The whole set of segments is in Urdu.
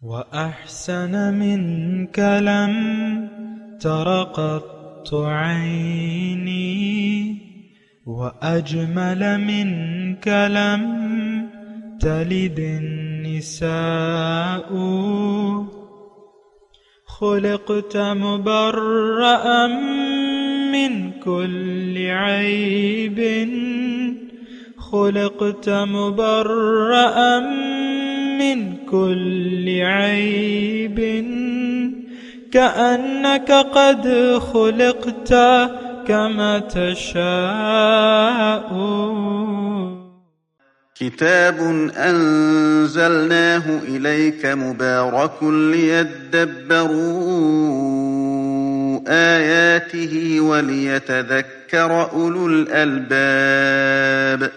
وأحسن منك لم تر قط عيني وأجمل منك لم تلد النساء خلقت مبرأ من كل عيب خلقت مبرأ من كل عيب كأنك قد خلقت كما تشاء. كتاب أنزلناه إليك مبارك ليدبروا آياته وليتذكر أولو الألباب.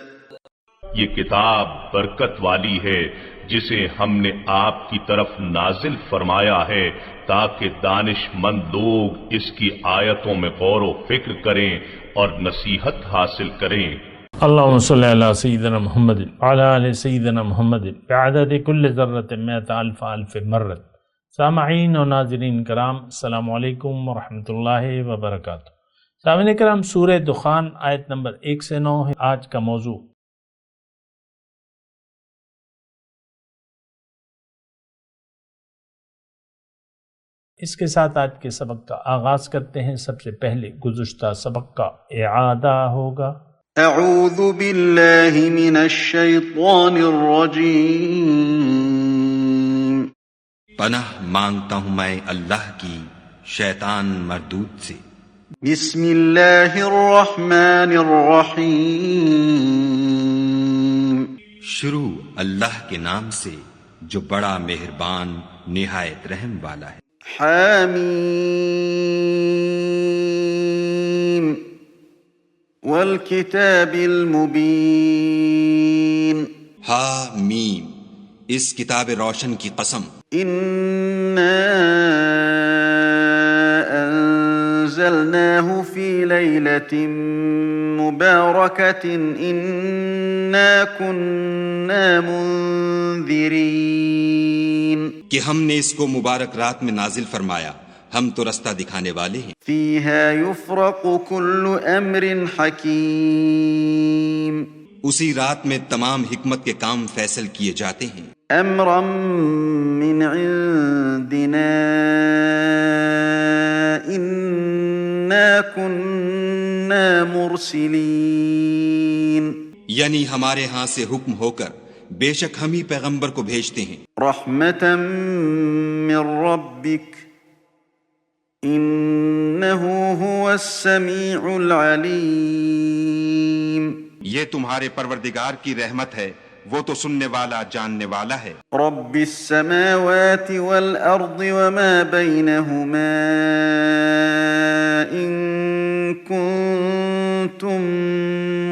یہ کتاب برکت والی ہے جسے ہم نے آپ کی طرف نازل فرمایا ہے تاکہ دانش مند لوگ اس کی آیتوں میں غور و فکر کریں اور نصیحت حاصل کریں. اللہم صلی علی سیدنا محمد وعلی آل سیدنا محمد بعدد کل ذرۃ مئۃ الف الف مرۃ. سامعین و ناظرین کرام، السلام علیکم ورحمۃ اللہ وبرکاتہ. سامعین کرام، سورہ دخان آیت نمبر 1 سے 9 ہے آج کا موضوع. اس کے ساتھ آج کے سبق کا آغاز کرتے ہیں. سب سے پہلے گزشتہ سبق کا اعادہ ہوگا. اعوذ باللہ من الشیطان الرجیم. پناہ مانگتا ہوں میں اللہ کی شیطان مردود سے. بسم اللہ الرحمن الرحیم. شروع اللہ کے نام سے جو بڑا مہربان نہایت رحم والا ہے. حامیم والکتاب المبین. حامیم، اس کتاب روشن کی قسم. انا انزلناه فی لیلۃ مبارکۃ انا كنا منذرین. کہ ہم نے اس کو مبارک رات میں نازل فرمایا، ہم تو رستہ دکھانے والے ہیں. فیہا یفرق کل امر حکیم. اسی رات میں تمام حکمت کے کام فیصل کیے جاتے ہیں. امرا من عندنا انا كنا مرسلین. یعنی ہمارے ہاں سے حکم ہو کر بے شک ہم ہی پیغمبر کو بھیجتے ہیں. رحمتا من ربک انہ هو السمیع العلیم. یہ تمہارے پروردگار کی رحمت ہے، وہ تو سننے والا جاننے والا ہے. رب السماوات والارض وما بینہما ان کنتم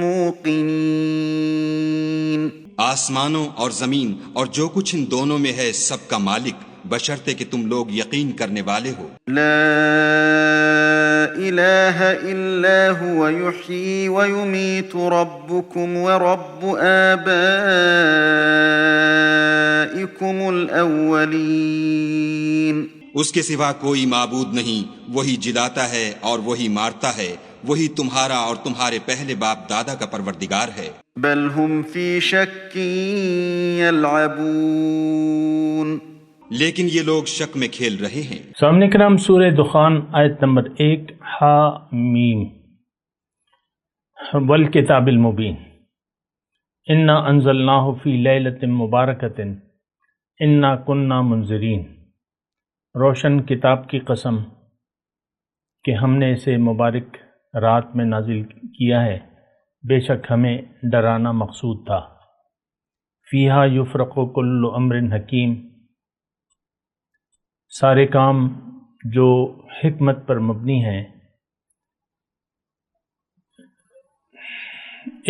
موقنین. آسمانوں اور زمین اور جو کچھ ان دونوں میں ہے سب کا مالک، بشرطے کہ تم لوگ یقین کرنے والے ہو. لا الہ الا هو یحیی ویمیت ربکم ورب آبائکم الاولین. اس کے سوا کوئی معبود نہیں، وہی جلاتا ہے اور وہی مارتا ہے، وہی تمہارا اور تمہارے پہلے باپ دادا کا پروردگار ہے. بل ہم فی شک یلعبون. لیکن یہ لوگ شک میں کھیل رہے ہیں. سامنے کرام، سورہ دخان آیت نمبر 1. حامیم والکتاب المبین. انا انزلناہ فی لیلۃ مبارکۃ انا کننا منذرین. روشن کتاب کی قسم کہ ہم نے اسے مبارک رات میں نازل کیا ہے، بے شک ہمیں ڈرانا مقصود تھا. فیہا یفرق کل امر حکیم. سارے کام جو حکمت پر مبنی ہیں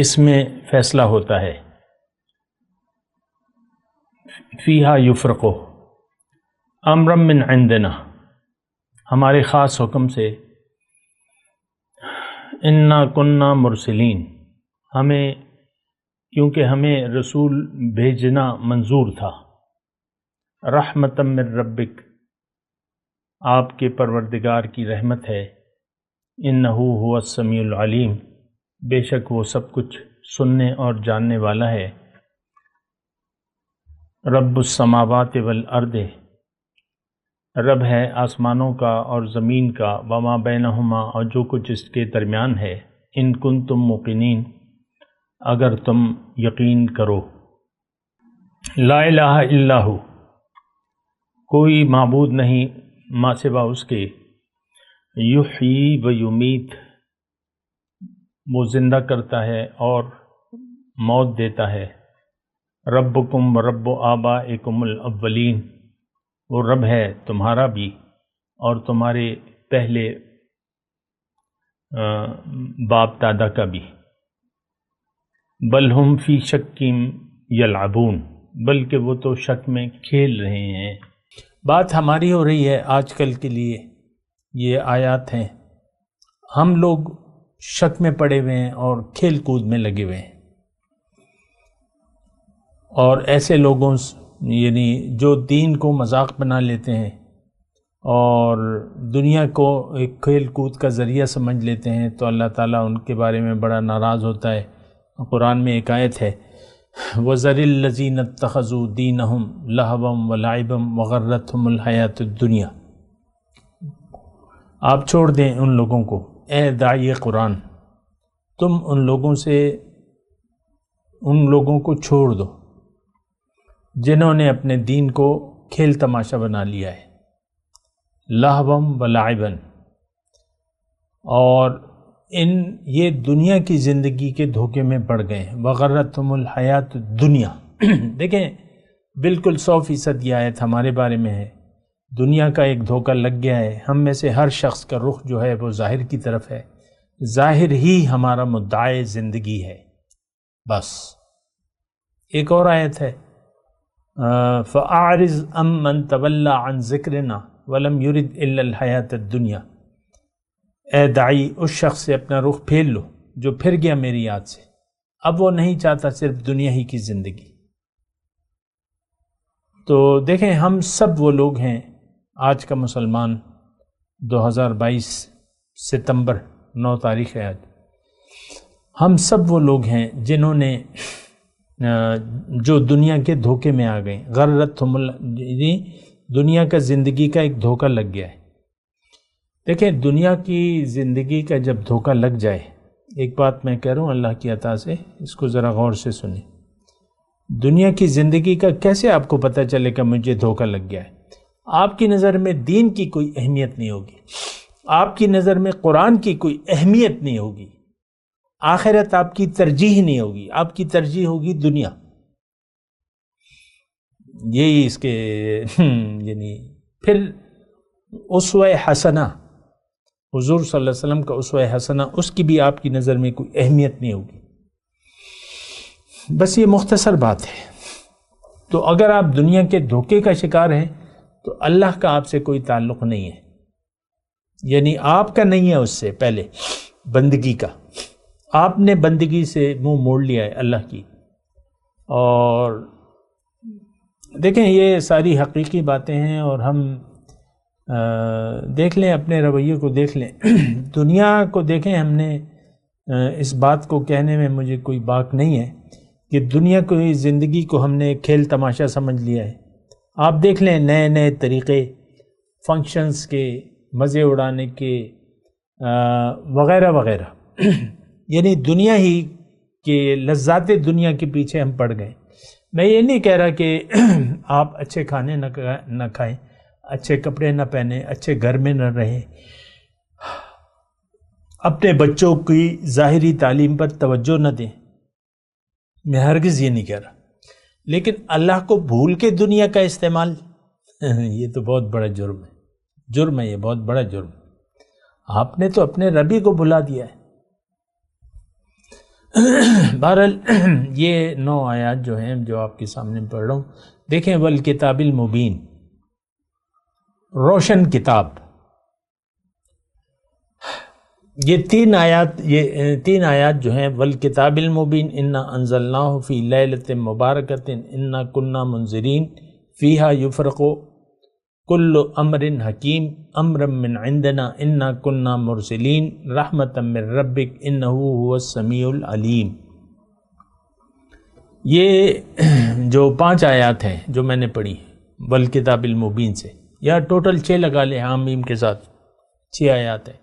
اس میں فیصلہ ہوتا ہے. فیہا یفرق امرا من عندنا، ہمارے خاص حکم سے. انا کننا مرسلین، کیونکہ ہمیں رسول بھیجنا منظور تھا. رحمتم من ربک، آپ کے پروردگار کی رحمت ہے، انہو هو السمیع العلیم، بے شک وہ سب کچھ سننے اور جاننے والا ہے۔ رب السماوات والارض، رب ہے آسمانوں کا اور زمین کا، وما بینہما، اور جو کچھ اس کے درمیان ہے، ان کنتم موقنین، اگر تم یقین کرو۔ لا الہ الا ہو، کوئی معبود نہیں ماں سوا اس کے، یحیی و یمیت، وہ زندہ کرتا ہے اور موت دیتا ہے۔ ربکم و رب آبائکم الاولین، وہ رب ہے تمہارا بھی اور تمہارے پہلے باپ دادا کا بھی۔ بل ہم فی شک یلعبون، بلکہ وہ تو شک میں کھیل رہے ہیں۔ بات ہماری ہو رہی ہے آج کل کے لیے، یہ آیات ہیں، ہم لوگ شک میں پڑے ہوئے ہیں اور کھیل کود میں لگے ہوئے ہیں، اور ایسے لوگوں یعنی جو دین کو مذاق بنا لیتے ہیں اور دنیا کو ایک کھیل کود کا ذریعہ سمجھ لیتے ہیں، تو اللہ تعالیٰ ان کے بارے میں بڑا ناراض ہوتا ہے۔ قرآن میں ایک آیت ہے، وَذَرِ الَّذِينَ اتَّخَذُوا دِينَهُمْ لَهْوًا وَلَعِبًا وَغَرَّتْهُمُ الْحَيَاةُ الدُّنْيَا، آپ چھوڑ دیں ان لوگوں کو، اے داعی قرآن، تم ان لوگوں کو چھوڑ دو جنہوں نے اپنے دین کو کھیل تماشا بنا لیا ہے، لہوم و لعبن، اور یہ دنیا کی زندگی کے دھوکے میں پڑ گئے ہیں، وغرتہم الحیات الدنیا۔ دیکھیں بالکل 100% یہ آیت ہمارے بارے میں ہے، دنیا کا ایک دھوکہ لگ گیا ہے، ہم میں سے ہر شخص کا رخ جو ہے وہ ظاہر کی طرف ہے، ظاہر ہی ہمارا مدعی زندگی ہے بس۔ ایک اور آیت ہے، فَأَعْرِضْ عَمَّنْ تَوَلَّى عَنْ ذِكْرِنَا وَلَمْ يُرِدْ إِلَّا الْحَيَاةَ الدُّنْيَا، اے داعی اس شخص سے اپنا رخ پھیر لو جو پھر گیا میری یاد سے، اب وہ نہیں چاہتا صرف دنیا ہی کی زندگی۔ تو دیکھیں ہم سب وہ لوگ ہیں، آج کا مسلمان 2022 ستمبر 9 تاریخ ہے آج، ہم سب وہ لوگ ہیں جنہوں نے جو دنیا کے دھوکے میں آ گئے، غرتہم دنیا کا زندگی کا ایک دھوکہ لگ گیا ہے۔ دیکھیں دنیا کی زندگی کا جب دھوکہ لگ جائے، ایک بات میں کہہ رہا ہوں اللہ کی عطا سے، اس کو ذرا غور سے سنیں، دنیا کی زندگی کا کیسے آپ کو پتہ چلے کہ مجھے دھوکہ لگ گیا ہے؟ آپ کی نظر میں دین کی کوئی اہمیت نہیں ہوگی، آپ کی نظر میں قرآن کی کوئی اہمیت نہیں ہوگی، آخرت آپ کی ترجیح نہیں ہوگی، آپ کی ترجیح ہوگی دنیا۔ یہی اس کے یعنی پھر اسوہ حسنہ، حضور صلی اللہ علیہ وسلم کا اسوہ حسنہ، اس کی بھی آپ کی نظر میں کوئی اہمیت نہیں ہوگی۔ بس یہ مختصر بات ہے۔ تو اگر آپ دنیا کے دھوکے کا شکار ہیں تو اللہ کا آپ سے کوئی تعلق نہیں ہے، یعنی آپ کا نہیں ہے اس سے پہلے بندگی کا، آپ نے بندگی سے منہ موڑ لیا ہے اللہ کی۔ اور دیکھیں یہ ساری حقیقی باتیں ہیں، اور ہم دیکھ لیں اپنے رویے کو، دیکھ لیں دنیا کو دیکھیں۔ ہم نے اس بات کو کہنے میں مجھے کوئی باک نہیں ہے کہ دنیا کو زندگی کو ہم نے کھیل تماشا سمجھ لیا ہے۔ آپ دیکھ لیں نئے نئے طریقے فنکشنز کے، مزے اڑانے کے وغیرہ وغیرہ، یعنی دنیا ہی کے لذات دنیا کے پیچھے ہم پڑ گئے۔ میں یہ نہیں کہہ رہا کہ آپ اچھے کھانے نہ کھائیں، اچھے کپڑے نہ پہنیں، اچھے گھر میں نہ رہیں، اپنے بچوں کی ظاہری تعلیم پر توجہ نہ دیں، میں ہرگز یہ نہیں کہہ رہا، لیکن اللہ کو بھول کے دنیا کا استعمال، یہ تو بہت بڑا جرم ہے، جرم ہے، یہ بہت بڑا جرم ہے۔ آپ نے تو اپنے ربی کو بھلا دیا ہے۔ بہرحال یہ 9 آیات جو ہیں جو آپ کے سامنے پڑھ رہا ہوں، دیکھیں والکتاب المبین، روشن کتاب، یہ 3 آیات جو ہیں، والکتاب المبین انا انزلناہ فی لیلۃ مبارکۃ انا کنا منذرین فیہا یفرق کل امر حکیم امرا من عندنا انا کنا مرسلین رحمتا من ربک انہ هو السمیع العلیم۔ یہ جو 5 آیات ہیں جو میں نے پڑھی والکتاب المبین سے، یا ٹوٹل 6 لگا لیں حامیم کے ساتھ، 6 آیات ہیں۔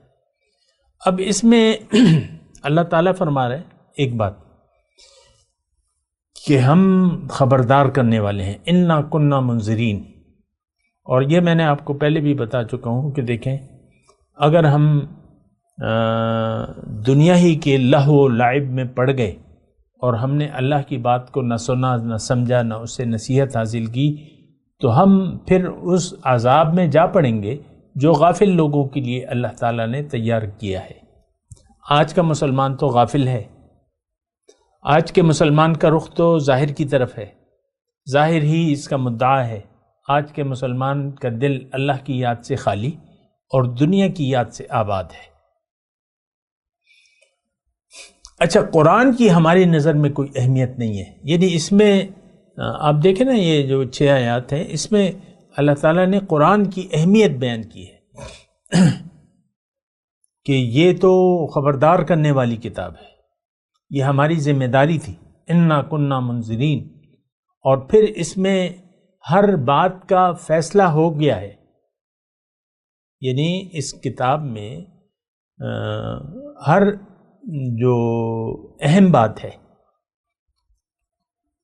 اب اس میں اللہ تعالیٰ فرما رہے ہیں ایک بات کہ ہم خبردار کرنے والے ہیں، انا کننا منذرین۔ اور یہ میں نے آپ کو پہلے بھی بتا چکا ہوں کہ دیکھیں، اگر ہم دنیا ہی کے لہو و لعب میں پڑ گئے اور ہم نے اللہ کی بات کو نہ سنا نہ سمجھا نہ اس سے نصیحت حاصل کی، تو ہم پھر اس عذاب میں جا پڑیں گے جو غافل لوگوں کے لیے اللہ تعالیٰ نے تیار کیا ہے۔ آج کا مسلمان تو غافل ہے، آج کے مسلمان کا رخ تو ظاہر کی طرف ہے، ظاہر ہی اس کا مدعا ہے۔ آج کے مسلمان کا دل اللہ کی یاد سے خالی اور دنیا کی یاد سے آباد ہے۔ اچھا، قرآن کی ہماری نظر میں کوئی اہمیت نہیں ہے، یعنی اس میں آپ دیکھیں نا، یہ جو 6 آیات ہیں اس میں اللہ تعالیٰ نے قرآن کی اہمیت بیان کی ہے کہ یہ تو خبردار کرنے والی کتاب ہے، یہ ہماری ذمہ داری تھی، انا کننا منذرین، اور پھر اس میں ہر بات کا فیصلہ ہو گیا ہے۔ یعنی اس کتاب میں ہر جو اہم بات ہے،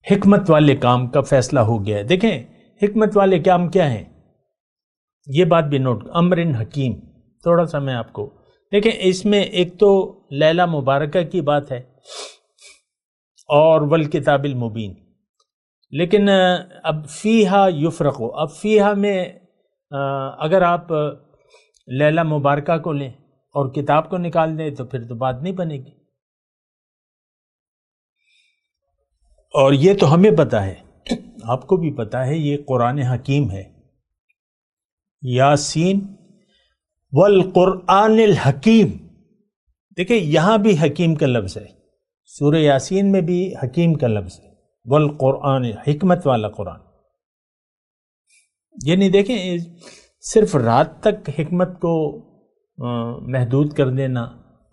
حکمت والے کام کا فیصلہ ہو گیا ہے۔ دیکھیں حکمت والے کام کیا ہیں، یہ بات بھی نوٹ، امر حکیم۔ تھوڑا سا میں آپ کو دیکھیں، اس میں ایک تو لیلہ مبارکہ کی بات ہے اور والکتاب المبین، لیکن اب فیہا یفرق، اب فیہا میں اگر آپ لیلہ مبارکہ کو لیں اور کتاب کو نکال دیں تو پھر تو بات نہیں بنے گی۔ اور یہ تو ہمیں پتہ ہے، آپ کو بھی پتہ ہے، یہ قرآن حکیم ہے، یاسین والقرآن الحکیم۔ دیکھیں یہاں بھی حکیم کا لفظ ہے، سورہ یاسین میں بھی حکیم کا لفظ ہے، والقرآن، حکمت والا قرآن۔ یعنی دیکھیں صرف رات تک حکمت کو محدود کر دینا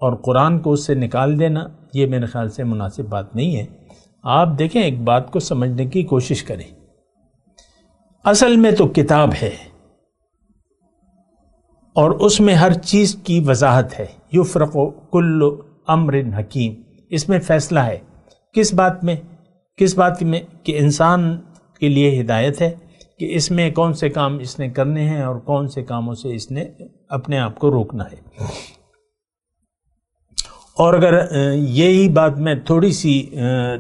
اور قرآن کو اس سے نکال دینا، یہ میرے خیال سے مناسب بات نہیں ہے۔ آپ دیکھیں ایک بات کو سمجھنے کی کوشش کریں، اصل میں تو کتاب ہے اور اس میں ہر چیز کی وضاحت ہے، یفرق کل امر حکیم، اس میں فیصلہ ہے۔ کس بات میں؟ کس بات میں؟ کہ انسان کے لیے ہدایت ہے کہ اس میں کون سے کام اس نے کرنے ہیں اور کون سے کاموں سے اس نے اپنے آپ کو روکنا ہے۔ اور اگر یہی بات میں تھوڑی سی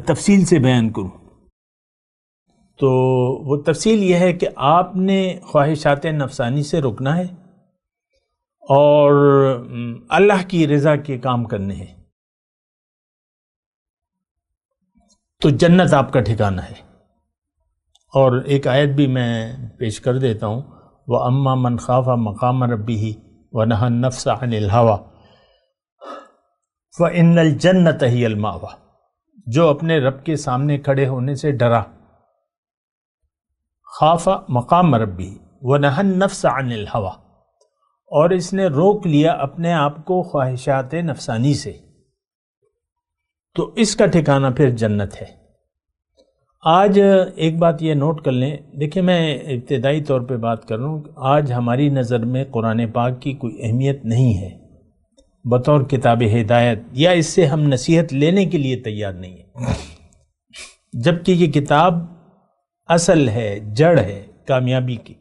تفصیل سے بیان کروں تو وہ تفصیل یہ ہے کہ آپ نے خواہشات نفسانی سے رکنا ہے اور اللہ کی رضا کے کام کرنے ہیں، تو جنت آپ کا ٹھکانہ ہے۔ اور ایک آیت بھی میں پیش کر دیتا ہوں، وَأَمَّا مَنْ خَافَ مَقَامَ رَبِّهِ وَنَهَى النَّفْسَ عَنِ الْهَوَىٰ فَإِنَّ الْجَنَّةَ هِيَ الْمَأْوَىٰ، جو اپنے رب کے سامنے کھڑے ہونے سے ڈرا، خَافَ مَقَامَ رَبِّهِ وَنَهَى النَّفْسَ عَنِ الْهَوَىٰ، اور اس نے روک لیا اپنے آپ کو خواہشات نفسانی سے، تو اس کا ٹھکانہ پھر جنت ہے۔ آج ایک بات یہ نوٹ کر لیں، دیکھیں میں ابتدائی طور پہ بات کر رہا ہوں، آج ہماری نظر میں قرآن پاک کی کوئی اہمیت نہیں ہے بطور کتاب ہدایت، یا اس سے ہم نصیحت لینے کے لیے تیار نہیں ہیں، جبکہ یہ کتاب اصل ہے، جڑ ہے کامیابی کی۔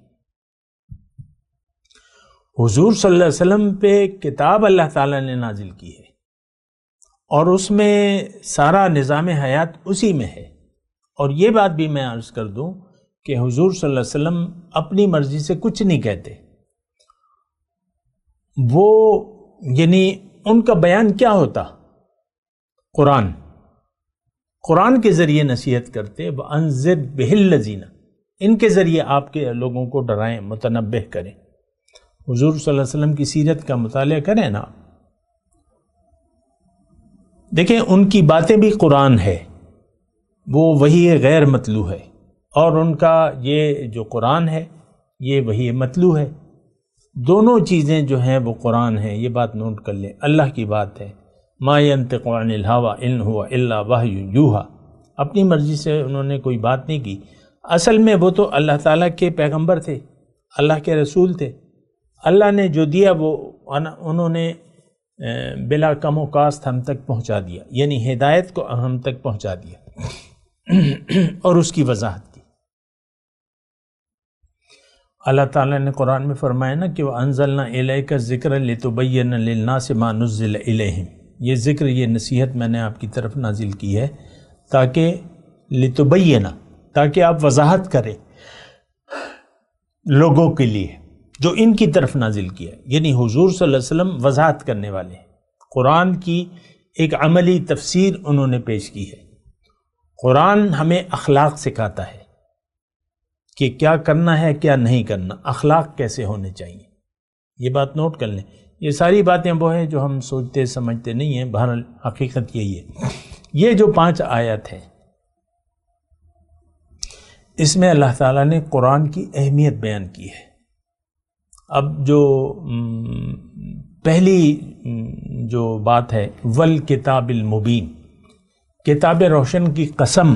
حضور صلی اللہ علیہ وسلم پہ کتاب اللہ تعالیٰ نے نازل کی ہے اور اس میں سارا نظام حیات اسی میں ہے۔ اور یہ بات بھی میں عرض کر دوں کہ حضور صلی اللہ علیہ وسلم اپنی مرضی سے کچھ نہیں کہتے، وہ یعنی ان کا بیان کیا ہوتا؟ قرآن کے ذریعے نصیحت کرتے، وَأَنذِرْ بِهِ الَّذِينَ، ان کے ذریعے آپ کے لوگوں کو ڈرائیں، متنبہ کریں۔ حضور صلی اللہ علیہ وسلم کی سیرت کا مطالعہ کریں نا، دیکھیں ان کی باتیں بھی قرآن ہے، وہ وحی غیر متلو ہے، اور ان کا یہ جو قرآن ہے یہ وحی متلو ہے، دونوں چیزیں جو ہیں وہ قرآن ہیں، یہ بات نوٹ کر لیں، اللہ کی بات ہے۔ ما ينطق عن الهوى ان هو الا وحی یوحی، اپنی مرضی سے انہوں نے کوئی بات نہیں کی، اصل میں وہ تو اللہ تعالیٰ کے پیغمبر تھے، اللہ کے رسول تھے، اللہ نے جو دیا وہ انہوں نے بلا کم و کاست ہم تک پہنچا دیا، یعنی ہدایت کو ہم تک پہنچا دیا اور اس کی وضاحت کی۔ اللہ تعالیٰ نے قرآن میں فرمایا نا کہ وَأَنزَلْنَا إِلَيْكَ الذِّكْرَ لِتُبَيِّنَ لِلنَّاسِ مَا نُزِّلَ إِلَيْهِمْ، یہ ذکر، یہ نصیحت میں نے آپ کی طرف نازل کی ہے تاکہ لِتُبَيِّنَ، تاکہ آپ وضاحت کریں لوگوں کے لیے جو ان کی طرف نازل کیا، یعنی حضور صلی اللہ علیہ وسلم وضاحت کرنے والے ہیں، قرآن کی ایک عملی تفسیر انہوں نے پیش کی ہے۔ قرآن ہمیں اخلاق سکھاتا ہے کہ کیا کرنا ہے کیا نہیں کرنا، اخلاق کیسے ہونے چاہیے، یہ بات نوٹ کر لیں۔ یہ ساری باتیں وہ ہیں جو ہم سوچتے سمجھتے نہیں ہیں، بہرحال حقیقت یہی ہے۔ یہ جو 5 آیات ہیں اس میں اللہ تعالیٰ نے قرآن کی اہمیت بیان کی ہے۔ اب جو پہلی جو بات ہے والکتاب المبین، کتاب روشن کی قسم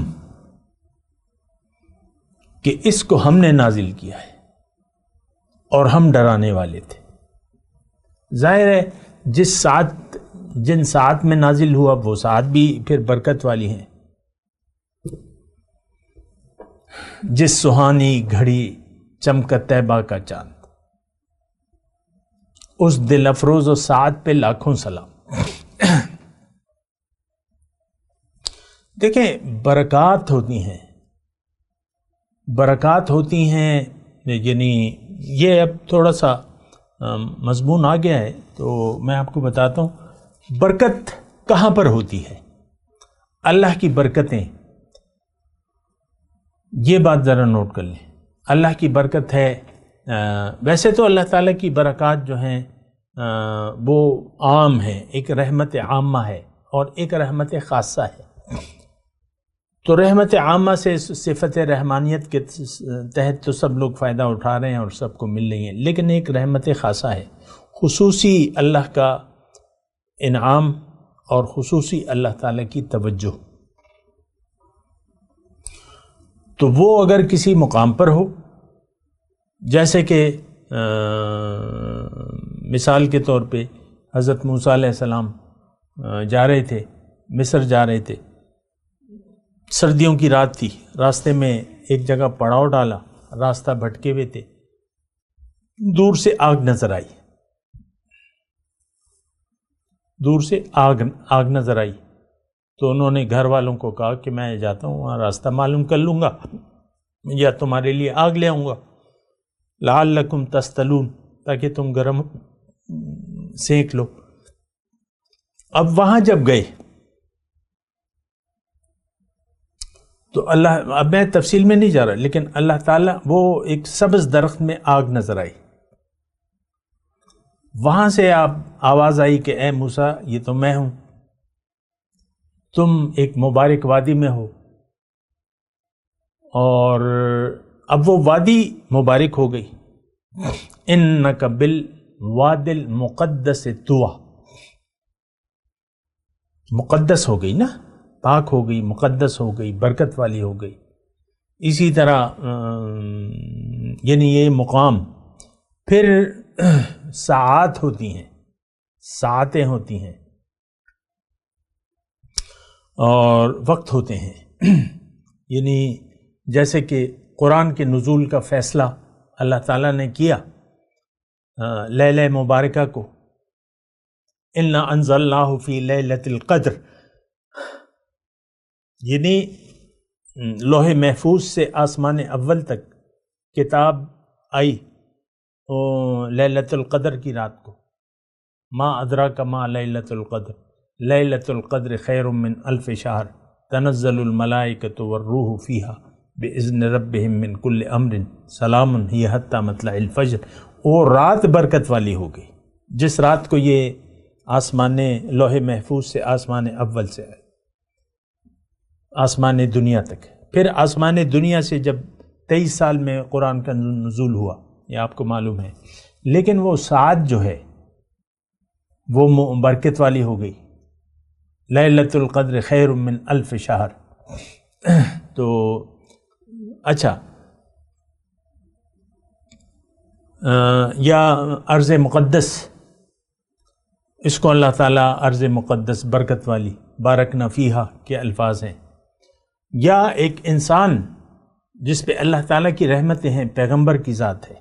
کہ اس کو ہم نے نازل کیا ہے اور ہم ڈرانے والے تھے۔ ظاہر ہے جن ساعت میں نازل ہوا وہ ساعت بھی پھر برکت والی ہیں، جس سہانی گھڑی چمکا طیبہ کا چاند، اس دل افروز و ساعت پہ لاکھوں سلام۔ دیکھیں برکات ہوتی ہیں، یعنی یہ اب تھوڑا سا مضمون آ گیا ہے تو میں آپ کو بتاتا ہوں برکت کہاں پر ہوتی ہے۔ اللہ کی برکتیں، یہ بات ذرا نوٹ کر لیں، اللہ کی برکت ہے، ویسے تو اللہ تعالیٰ کی برکات جو ہیں وہ عام ہیں، ایک رحمت عامہ ہے اور ایک رحمت خاصہ ہے۔ تو رحمت عامہ سے صفت رحمانیت کے تحت تو سب لوگ فائدہ اٹھا رہے ہیں اور سب کو مل رہی ہیں، لیکن ایک رحمت خاصہ ہے، خصوصی اللہ کا انعام اور خصوصی اللہ تعالیٰ کی توجہ۔ تو وہ اگر کسی مقام پر ہو، جیسے کہ مثال کے طور پہ حضرت موسیٰ علیہ السلام جا رہے تھے، مصر جا رہے تھے، سردیوں کی رات تھی، راستے میں ایک جگہ پڑاؤ ڈالا، راستہ بھٹکے ہوئے تھے، دور سے آگ نظر آئی، آگ نظر آئی تو انہوں نے گھر والوں کو کہا کہ میں جاتا ہوں وہاں راستہ معلوم کر لوں گا یا تمہارے لیے آگ لے آؤں گا، لعلکم تستلون، تاکہ تم گرم سینک لو۔ اب وہاں جب گئے تو اب میں تفصیل میں نہیں جا رہا، لیکن اللہ تعالیٰ وہ ایک سبز درخت میں آگ نظر آئی، وہاں سے آواز آئی کہ اے موسیٰ یہ تو میں ہوں، تم ایک مبارک وادی میں ہو، اور اب وہ وادی مبارک ہو گئی، انک بالواد المقدس طویٰ، مقدس ہو گئی نا، پاک ہو گئی، مقدس ہو گئی، برکت والی ہو گئی۔ اسی طرح یعنی یہ مقام، پھر ساعات ہوتی ہیں، ساعتیں ہوتی ہیں اور وقت ہوتے ہیں، یعنی جیسے کہ قرآن کے نزول کا فیصلہ اللہ تعالیٰ نے کیا لیلہ مبارکہ کو، اِنَّا أَنزَلْنَاهُ فِي لَيْلَةِ الْقَدْرِ، یعنی لوح محفوظ سے آسمان اول تک کتاب آئی لیلۃ القدر کی رات کو، ما ادراک ما لیلۃ القدر، لیلۃ القدر خیر من الف شہر، تنزل الملائکۃ والروح فیہا باذن ربہم من کل امر سلام ہی حتی مطلع الفجر۔ وہ رات برکت والی ہو گئی جس رات کو یہ آسمان لوح محفوظ سے آسمان اول سے آئے آسمان دنیا تک، پھر آسمان دنیا سے جب 23 سال میں قرآن کا نزول ہوا، یہ آپ کو معلوم ہے، لیکن وہ ساعت جو ہے وہ برکت والی ہو گئی، لیلۃ القدر خیر من الف شہر۔ تو اچھا، یا ارض مقدس، اس کو اللہ تعالیٰ ارض مقدس برکت والی بارکنا فیہا کے الفاظ ہیں، یا ایک انسان جس پہ اللہ تعالیٰ کی رحمتیں ہیں، پیغمبر کی ذات ہے،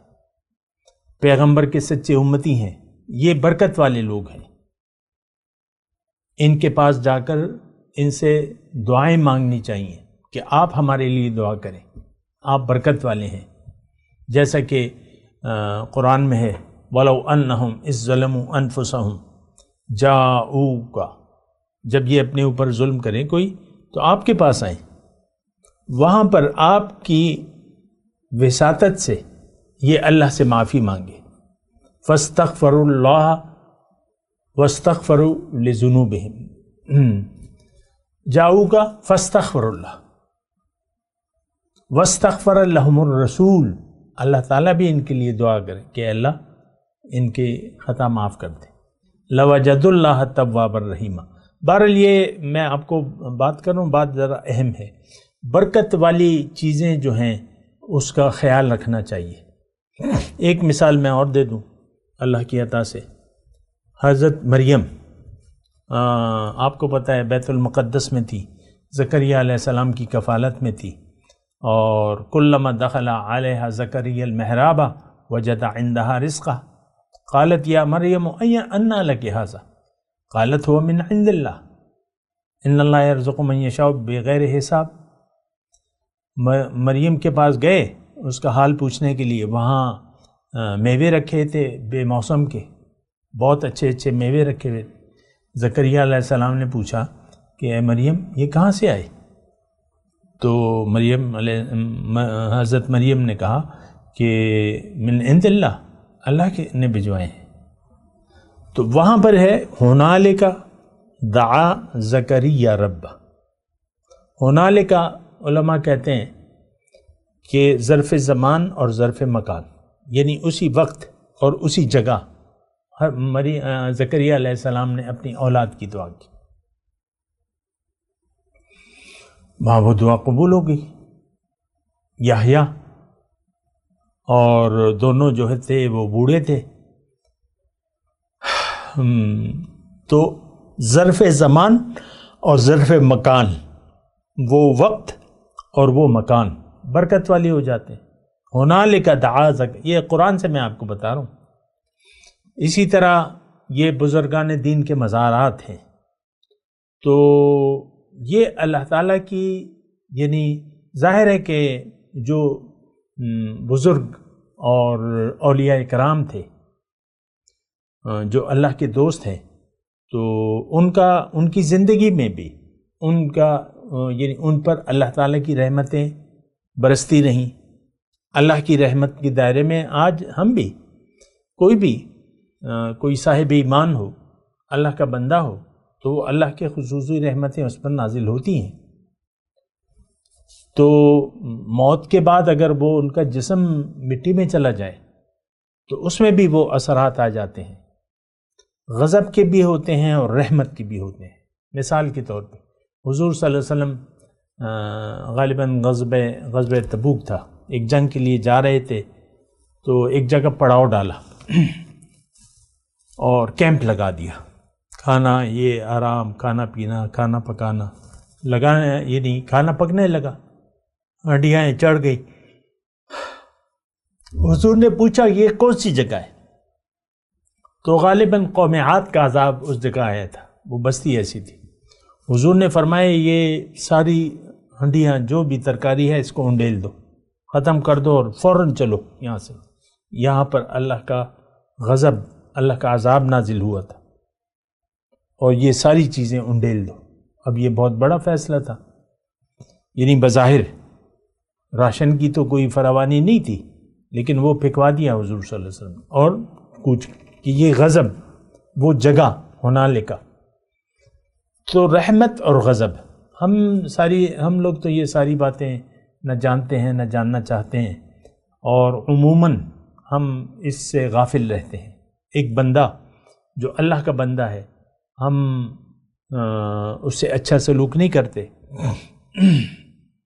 پیغمبر کے سچے امتی ہیں، یہ برکت والے لوگ ہیں، ان کے پاس جا کر ان سے دعائیں مانگنی چاہیے کہ آپ ہمارے لیے دعا کریں، آپ برکت والے ہیں، جیسا کہ قرآن میں ہے وَلَوْ أَنَّهُمْ إِذْ ظَلَمُوا أَنفُسَهُمْ جَاءُوكَ، جب یہ اپنے اوپر ظلم کریں کوئی تو آپ کے پاس آئیں، وہاں پر آپ کی وساطت سے یہ اللہ سے معافی مانگے، فَاسْتَغْفَرُوا اللَّهَ وَاسْتَغْفَرُوا لِذُنُوبِهِمْ، جاؤوكَ فَاسْتَغْفَرُوا اللَّهَ وَاسْتَغْفَرَ لَهُمُ الرَّسُولُ، اللہ تعالیٰ بھی ان کے لیے دعا کرے کہ اللہ ان کے خطا معاف کر دے، لَوَجَدُوا اللَّهَ تَوَّابًا رَحِيمًا۔ بہرحال یہ میں آپ کو بات کروں، بات ذرا اہم ہے، برکت والی چیزیں جو ہیں اس کا خیال رکھنا چاہیے۔ ایک مثال میں اور دے دوں اللہ کی عطا سے، حضرت مریم آپ کو پتہ ہے بیت المقدس میں تھی، زکریا علیہ السلام کی کفالت میں تھی، اور کلما دخل علیہ زکریا المحراب وجد عندها رزقا قالت یا مریم انا لک ھذا قالت هو من عند اللہ ان اللہ یرزق من یشاء بغیر حساب۔ مریم کے پاس گئے اس کا حال پوچھنے کے لیے، وہاں میوے رکھے تھے بے موسم کے، بہت اچھے اچھے میوے رکھے ہوئے۔ زکریا علیہ السلام نے پوچھا کہ اے مریم یہ کہاں سے آئے؟ تو حضرت مریم نے کہا کہ من عند اللہ، اللہ کے نے بھجوائے ہیں۔ تو وہاں پر ہے ہنالک دعا زکریا رب، ہنالک علماء کہتے ہیں کہ ظرف زمان اور ظرف مکان، یعنی اسی وقت اور اسی جگہ زکریا علیہ السلام نے اپنی اولاد کی دعا کی، وہاں وہ دعا قبول ہو گئی۔ یحییٰ اور دونوں جو تھے وہ بوڑھے تھے، تو ظرف زمان اور ظرف مکان، وہ وقت اور وہ مکان برکت والی ہو جاتے ہیں۔ ہنالک دعا یہ قرآن سے میں آپ کو بتا رہا ہوں۔ اسی طرح یہ بزرگان دین کے مزارات ہیں، تو یہ اللہ تعالیٰ کی، یعنی ظاہر ہے کہ جو بزرگ اور اولیاء کرام تھے جو اللہ کے دوست ہیں، تو ان کی زندگی میں بھی یعنی ان پر اللہ تعالیٰ کی رحمتیں برستی رہیں۔ اللہ کی رحمت کے دائرے میں آج ہم بھی، کوئی صاحب ایمان ہو، اللہ کا بندہ ہو، تو اللہ کے خصوصی رحمتیں اس پر نازل ہوتی ہیں۔ تو موت کے بعد اگر وہ ان کا جسم مٹی میں چلا جائے تو اس میں بھی وہ اثرات آ جاتے ہیں، غضب کے بھی ہوتے ہیں اور رحمت کے بھی ہوتے ہیں۔ مثال کے طور پہ حضور صلی اللہ علیہ وسلم غالباً غزوہ تبوک تھا، ایک جنگ کے لیے جا رہے تھے، تو ایک جگہ پڑاؤ ڈالا اور کیمپ لگا دیا، کھانا، یہ آرام، کھانا پینا، کھانا پکانا لگانا، یعنی کھانا پکنے لگا، ہڈیاں چڑھ گئی۔ حضور نے پوچھا یہ کون سی جگہ ہے؟ تو غالباً قوم عاد کا عذاب اس جگہ آیا تھا، وہ بستی ایسی تھی۔ حضور نے فرمایا یہ ساری ہنڈیاں جو بھی ترکاری ہے اس کو انڈیل دو، ختم کر دو اور فوراً چلو یہاں سے۔ یہاں پر اللہ کا غضب، اللہ کا عذاب نازل ہوا تھا، اور یہ ساری چیزیں انڈیل دو۔ اب یہ بہت بڑا فیصلہ تھا، یعنی بظاہر راشن کی تو کوئی فراوانی نہیں تھی، لیکن وہ پھینکوا دیا حضور صلی اللہ علیہ وسلم، اور کچھ کہ یہ غضب وہ جگہ ہنالک۔ تو رحمت اور غضب، ہم لوگ تو یہ ساری باتیں نہ جانتے ہیں نہ جاننا چاہتے ہیں، اور عموماً ہم اس سے غافل رہتے ہیں۔ ایک بندہ جو اللہ کا بندہ ہے، ہم اس سے اچھا سلوک نہیں کرتے،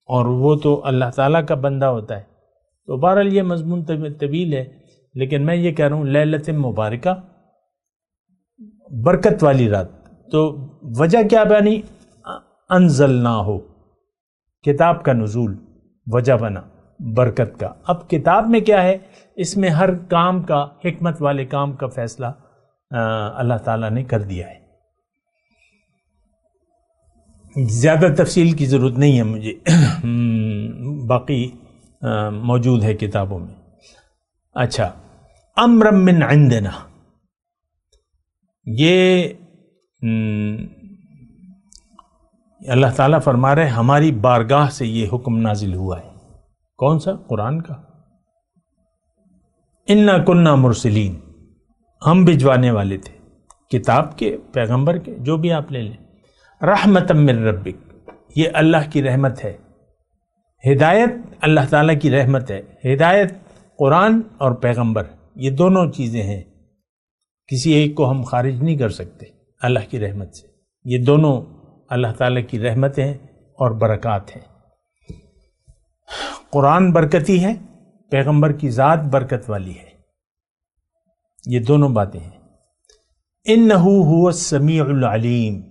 اور وہ تو اللہ تعالیٰ کا بندہ ہوتا ہے۔ تو بہرحال یہ مضمون طویل ہے، لیکن میں یہ کہہ رہا ہوں لیلۃ مبارکہ، برکت والی رات۔ تو وجہ کیا بنی؟ انزلناہ، کتاب کا نزول وجہ بنا برکت کا۔ اب کتاب میں کیا ہے؟ اس میں ہر کام کا، حکمت والے کام کا فیصلہ اللہ تعالیٰ نے کر دیا ہے۔ زیادہ تفصیل کی ضرورت نہیں ہے مجھے، باقی موجود ہے کتابوں میں۔ اچھا، امر من عندنا، یہ اللہ تعالیٰ فرما رہے ہماری بارگاہ سے یہ حکم نازل ہوا ہے۔ کون سا؟ قرآن کا۔ انا کننا مرسلین، ہم بھجوانے والے تھے، کتاب کے، پیغمبر کے، جو بھی آپ لے لیں۔ رحمتا من ربک، یہ اللہ کی رحمت ہے۔ ہدایت اللہ تعالیٰ کی رحمت ہے۔ ہدایت قرآن اور پیغمبر، یہ دونوں چیزیں ہیں، کسی ایک کو ہم خارج نہیں کر سکتے اللہ کی رحمت سے۔ یہ دونوں اللہ تعالیٰ کی رحمتیں ہیں اور برکات ہیں۔ قرآن برکتی ہے، پیغمبر کی ذات برکت والی ہے، یہ دونوں باتیں ہیں۔ انہ هو السمیع العلیم،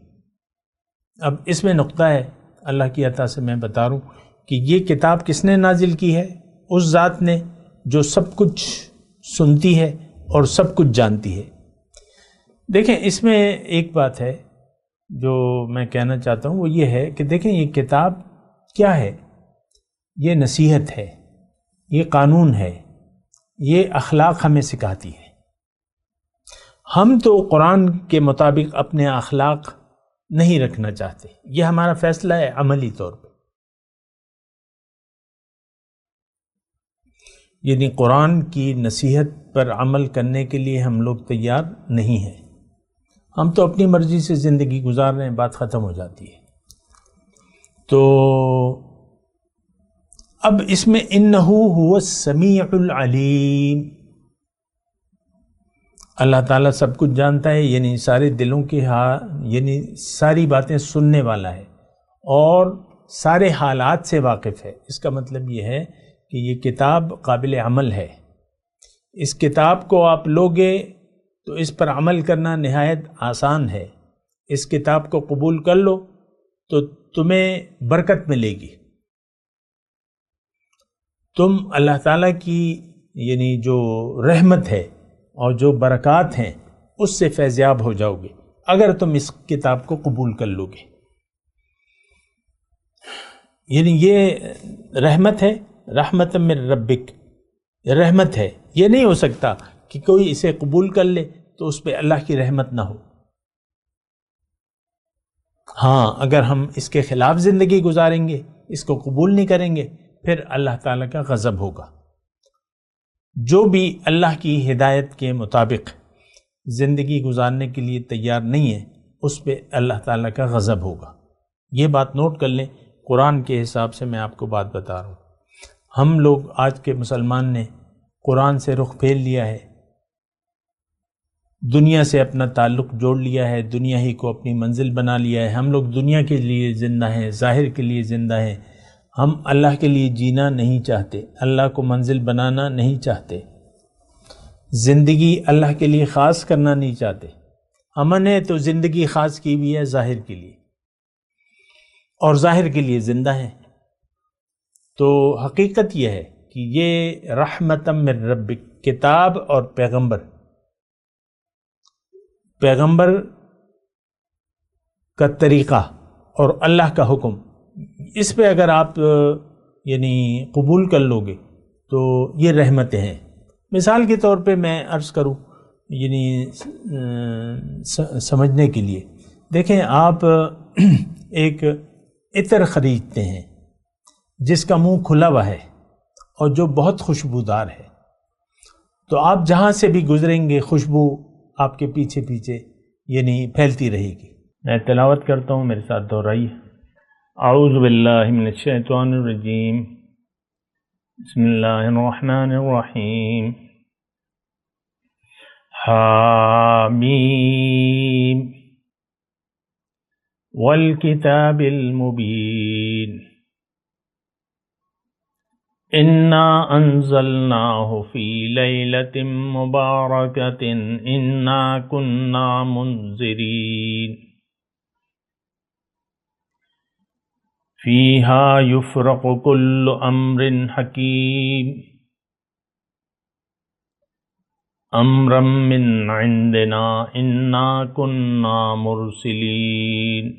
اب اس میں نقطہ ہے، اللہ کی عطا سے میں بتا رہا ہوں کہ یہ کتاب کس نے نازل کی ہے؟ اس ذات نے جو سب کچھ سنتی ہے اور سب کچھ جانتی ہے۔ دیکھیں اس میں ایک بات ہے جو میں کہنا چاہتا ہوں، وہ یہ ہے کہ دیکھیں یہ کتاب کیا ہے؟ یہ نصیحت ہے، یہ قانون ہے، یہ اخلاق ہمیں سکھاتی ہے۔ ہم تو قرآن کے مطابق اپنے اخلاق نہیں رکھنا چاہتے، یہ ہمارا فیصلہ ہے عملی طور پہ، یعنی قرآن کی نصیحت پر عمل کرنے کے لیے ہم لوگ تیار نہیں ہیں، ہم تو اپنی مرضی سے زندگی گزار رہے ہیں، بات ختم ہو جاتی ہے۔ تو اب اس میں انہ هو السمیع العلیم، اللہ تعالیٰ سب کچھ جانتا ہے، یعنی سارے دلوں کے یعنی ساری باتیں سننے والا ہے اور سارے حالات سے واقف ہے۔ اس کا مطلب یہ ہے کہ یہ کتاب قابل عمل ہے۔ اس کتاب کو آپ لوگے تو اس پر عمل کرنا نہایت آسان ہے۔ اس کتاب کو قبول کر لو تو تمہیں برکت ملے گی، تم اللہ تعالیٰ کی یعنی جو رحمت ہے اور جو برکات ہیں اس سے فیضیاب ہو جاؤ گے اگر تم اس کتاب کو قبول کر لو گے۔ یعنی یہ رحمت ہے، رحمت من ربک، رحمت ہے۔ یہ نہیں ہو سکتا کہ کوئی اسے قبول کر لے تو اس پہ اللہ کی رحمت نہ ہو۔ ہاں، اگر ہم اس کے خلاف زندگی گزاریں گے، اس کو قبول نہیں کریں گے، پھر اللہ تعالیٰ کا غضب ہوگا۔ جو بھی اللہ کی ہدایت کے مطابق زندگی گزارنے کے لیے تیار نہیں ہے، اس پہ اللہ تعالیٰ کا غضب ہوگا۔ یہ بات نوٹ کر لیں، قرآن کے حساب سے میں آپ کو بات بتا رہا ہوں۔ ہم لوگ آج کے مسلمان نے قرآن سے رخ پھیر لیا ہے، دنیا سے اپنا تعلق جوڑ لیا ہے، دنیا ہی کو اپنی منزل بنا لیا ہے۔ ہم لوگ دنیا کے لیے زندہ ہیں، ظاہر کے لیے زندہ ہیں۔ ہم اللہ کے لیے جینا نہیں چاہتے، اللہ کو منزل بنانا نہیں چاہتے، زندگی اللہ کے لیے خاص کرنا نہیں چاہتے۔ ہم نے تو زندگی خاص کی بھی ہے ظاہر کے لیے، اور ظاہر کے لیے زندہ ہیں۔ تو حقیقت یہ ہے کہ یہ رحمت من ربک، کتاب اور پیغمبر کا طریقہ اور اللہ کا حکم، اس پہ اگر آپ یعنی قبول کر لو گے تو یہ رحمتیں ہیں۔ مثال کے طور پہ میں عرض کروں یعنی سمجھنے کے لیے، دیکھیں آپ ایک عطر خریدتے ہیں جس کا منہ کھلا ہوا ہے اور جو بہت خوشبودار ہے، تو آپ جہاں سے بھی گزریں گے خوشبو آپ کے پیچھے پیچھے یعنی پھیلتی رہے گی۔ میں تلاوت کرتا ہوں، میرے ساتھ دہرائیے۔ اعوذ باللہ من الشیطان الرجیم، بسم اللہ الرحمن الرحیم حامیم والکتاب المبین انا انزلناہ فی لیلۃ مبارکۃ انا کنا منذرین فیہا یفرق کل امر حکیم امرا من عندنا انا کنا مرسلین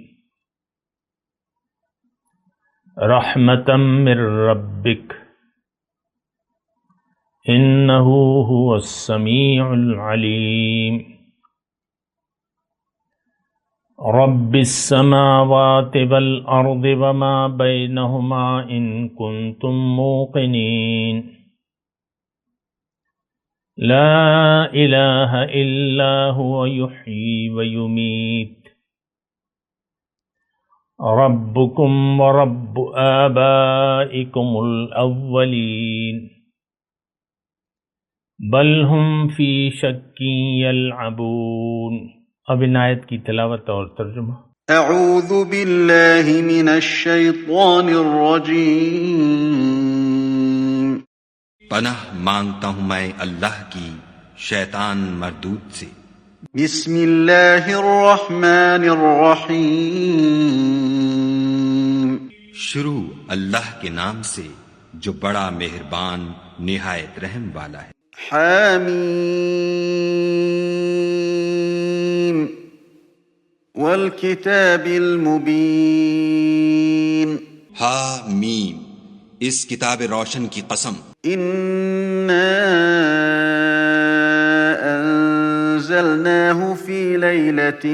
رحمتا من ربک انہ هو السمیع العلیم رب السماوات والارض وما بینہما ان کنتم موقنین لا الہ الا هو یحیی ویمیت ربکم ورب آبائکم الاولین بل ہم فی شک یلعبون۔ اب ان آیت کی تلاوت اور ترجمہ۔ اعوذ باللہ من الشیطان الرجیم۔ پناہ مانگتا ہوں میں اللہ کی شیطان مردود سے۔ بسم اللہ الرحمن الرحیم۔ شروع اللہ کے نام سے جو بڑا مہربان نہایت رحم والا ہے۔ حامیم والکتاب المبین۔ حامیم، اس کتاب روشن کی قسم۔ انا انزلناه في ليلة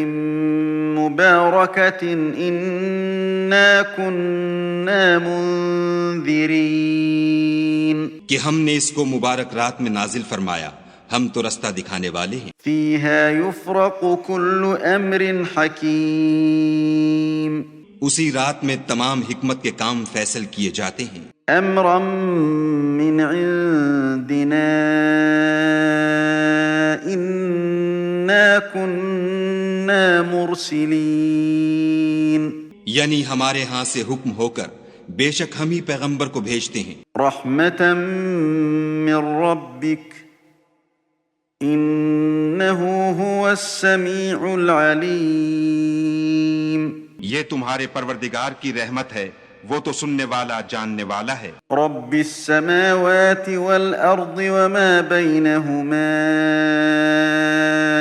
مباركة انا كنا منذرين۔ کہ ہم نے اس کو مبارک رات میں نازل فرمایا، ہم تو رستہ دکھانے والے ہیں۔ فيها يفرق كل امر حكيم۔ اسی رات میں تمام حکمت کے کام فیصل کیے جاتے ہیں۔ امرا من عندنا انا كنا مرسلين۔ یعنی ہمارے ہاں سے حکم ہو کر بے شک ہم ہی پیغمبر کو بھیجتے ہیں۔ رحمتا من ربک انه هو السمیع العلیم۔ یہ تمہارے پروردگار کی رحمت ہے، وہ تو سننے والا جاننے والا ہے۔ رب السماوات والارض وما بینہما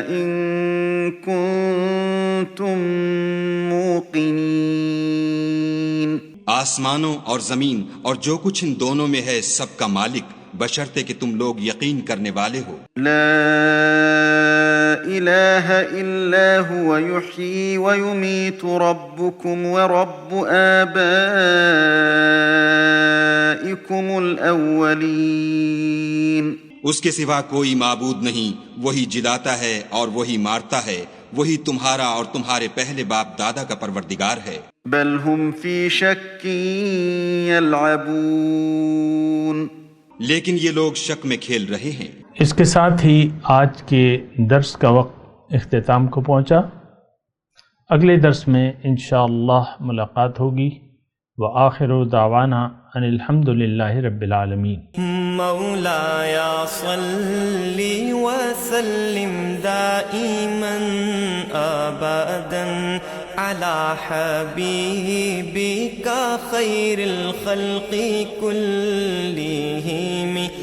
ان کنتم موقنین۔ آسمانوں اور زمین اور جو کچھ ان دونوں میں ہے سب کا مالک، بشرطے کہ تم لوگ یقین کرنے والے ہو۔ لا الہ الا هو یحیی ویمیت ربکم ورب آبائکم الاولین۔ اس کے سوا کوئی معبود نہیں، وہی جلاتا ہے اور وہی مارتا ہے، وہی تمہارا اور تمہارے پہلے باپ دادا کا پروردگار ہے۔ بل ہم فی شک یلعبون۔ لیکن یہ لوگ شک میں کھیل رہے ہیں۔ اس کے ساتھ ہی آج کے درس کا وقت اختتام کو پہنچا۔ اگلے درس میں انشاءاللہ ملاقات ہوگی۔ وآخر دعوانا ان الحمد للہ رب العالمین۔ مولاي صل وسلم دائما ابدا على حبيبك خير الخلق كلهم